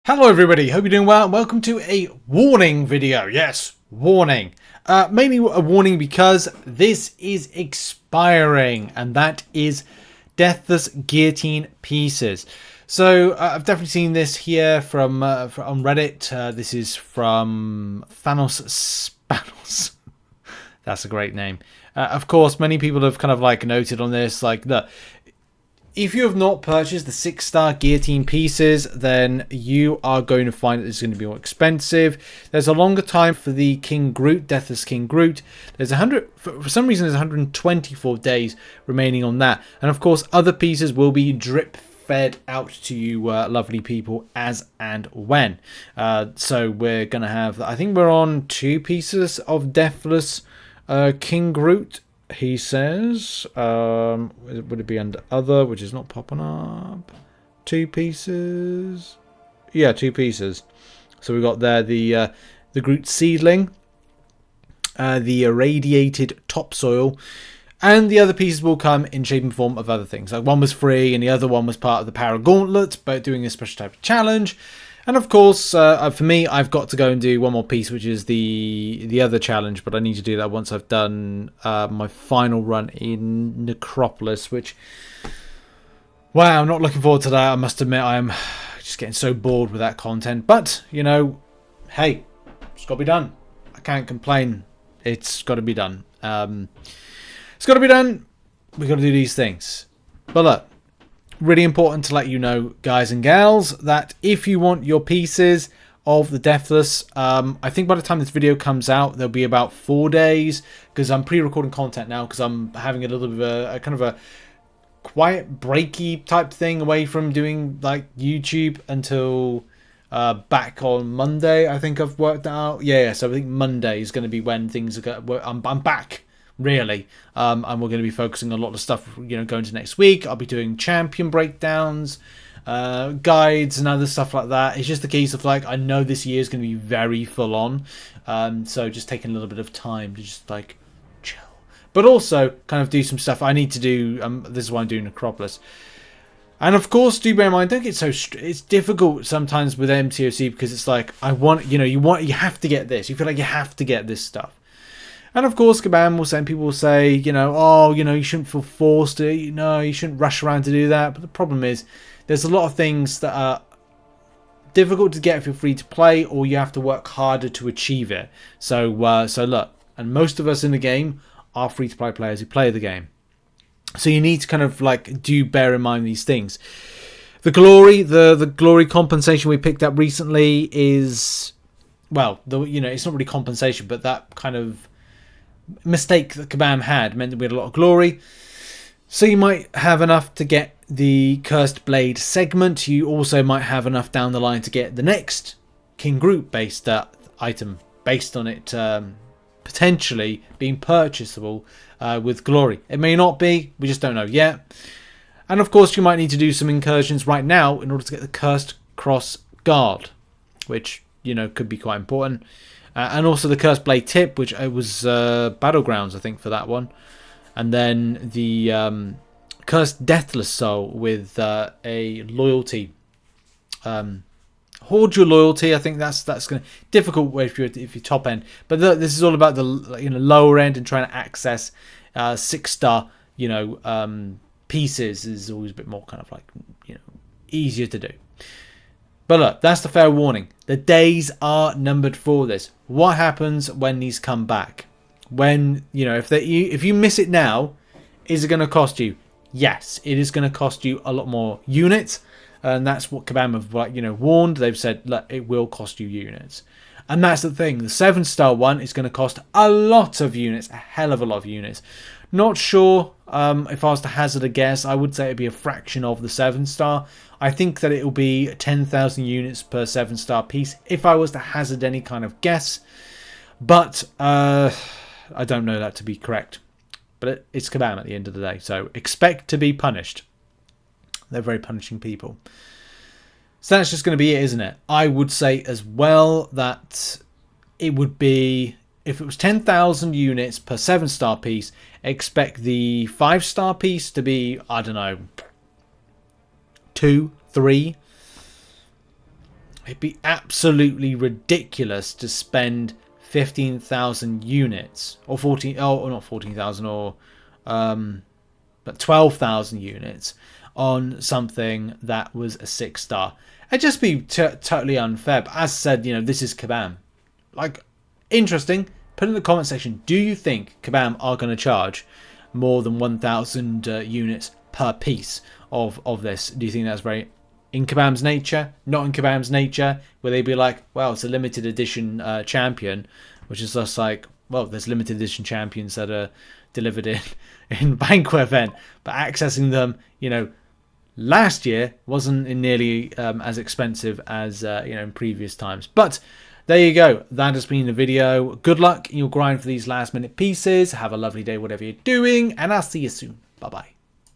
Hello everybody, hope you're doing well. Welcome to a warning video. Yes, warning. Mainly a warning because this is expiring, and that is Deathless Guillotine pieces. So I've definitely seen this here from on Reddit. This is from Thanos Spanos. That's a great name. Of course, many people have kind of like noted on this, like if you have not purchased the 6-star guillotine pieces, then you are going to find that it's going to be more expensive. There's a longer time for the King Groot, Deathless King Groot. There's 100, for some reason, there's 124 days remaining on that. And of course, other pieces will be drip fed out to you lovely people as and when. So we're going to have, I think we're on 2 pieces of Deathless King Groot. He says, would it be under other, which is not popping up? 2 pieces. Yeah, 2 pieces. So we got there the Groot seedling, the irradiated topsoil, and the other pieces will come in shape and form of other things. Like one was free, and the other one was part of the Paragon Gauntlet, but doing a special type of challenge. And of course, for me, I've got to go and do one more piece, which is the other challenge. But I need to do that once I've done my final run in Necropolis, which, wow, I'm not looking forward to that. I must admit, I'm just getting so bored with that content. But, you know, hey, it's got to be done. I can't complain. It's got to be done. It's got to be done. We've got to do these things. But look. Really important to let you know, guys and gals, that if you want your pieces of the Deathless, I think by the time this video comes out, there'll be about 4 days, because I'm pre-recording content now, because I'm having a little bit of a kind of a quiet breaky type thing away from doing like YouTube until back on Monday. I think I've worked that out. Yeah, so I think Monday is going to be when things are going. I'm back. Really, and we're going to be focusing on a lot of stuff, you know, going to next week. I'll be doing champion breakdowns, guides, and other stuff like that. It's just a case of like, I know this year is going to be very full on, so just taking a little bit of time to just like chill, but also kind of do some stuff I need to do. This is why I'm doing Necropolis. And of course, do bear in mind, don't get so it's difficult sometimes with MCOC, because it's like, I want, you know, you have to get this. You feel like you have to get this stuff. And of course, Kabam will say, and people will say, you know, oh, you know, you shouldn't feel forced to, you know, you shouldn't rush around to do that. But the problem is, there's a lot of things that are difficult to get if you're free to play, or you have to work harder to achieve it. So, so look, and most of us in the game are free to play players who play the game. So you need to kind of like bear in mind these things. The glory, the glory compensation we picked up recently is, well, you know, it's not really compensation, but that kind of mistake that Kabam had meant that we had a lot of glory. So you might have enough to get the Cursed Blade segment. You also might have enough down the line to get the next King Groot based item based on it potentially being purchasable with glory. It may not be, we just don't know yet. And of course you might need to do some incursions right now in order to get the Cursed Cross Guard, which, you know, could be quite important. And also the Cursed Blade tip, which it was Battlegrounds, I think, for that one. And then the Cursed Deathless Soul with a loyalty. Hoard your loyalty. I think that's going to difficult if you're top end. But this is all about the lower end, and trying to access 6-star pieces is always a bit more kind of like, you know, easier to do. But look, that's the fair warning. The days are numbered for this. What happens when these come back? When, you know, if you miss it now, is it going to cost you? Yes, it is going to cost you a lot more units. And that's what Kabam have, like, you know, warned. They've said, look, it will cost you units. And that's the thing. The 7-star one is going to cost a lot of units, a hell of a lot of units. Not sure if I was to hazard a guess, I would say it'd be a fraction of the 7-star. I think that it will be 10,000 units per 7-star piece if I was to hazard any kind of guess. But I don't know that to be correct. But it's Kabam at the end of the day. So expect to be punished. They're very punishing people. So that's just going to be it, isn't it? I would say as well that it would be, if it was 10,000 units per 7-star piece, expect the 5-star piece to be, I don't know, 2, 3. it'd be absolutely ridiculous to spend 15,000 units or 14, oh, not 14,000, or but 12,000 units on something that was a 6-star. It'd just be totally unfair. But as said, you know, this is Kabam. Like, interesting. Put in the comment section, do you think Kabam are going to charge more than 1,000 units per piece of this? Do you think that's very in Kabam's nature? Not in Kabam's nature? Will they be like, well, it's a limited edition champion, which is just like, well, there's limited edition champions that are delivered in Banquet event, but accessing them, you know, last year wasn't nearly as expensive as you know, in previous times. But there you go. That has been the video. Good luck in your grind for these last minute pieces. Have a lovely day, whatever you're doing, and I'll see you soon. Bye bye.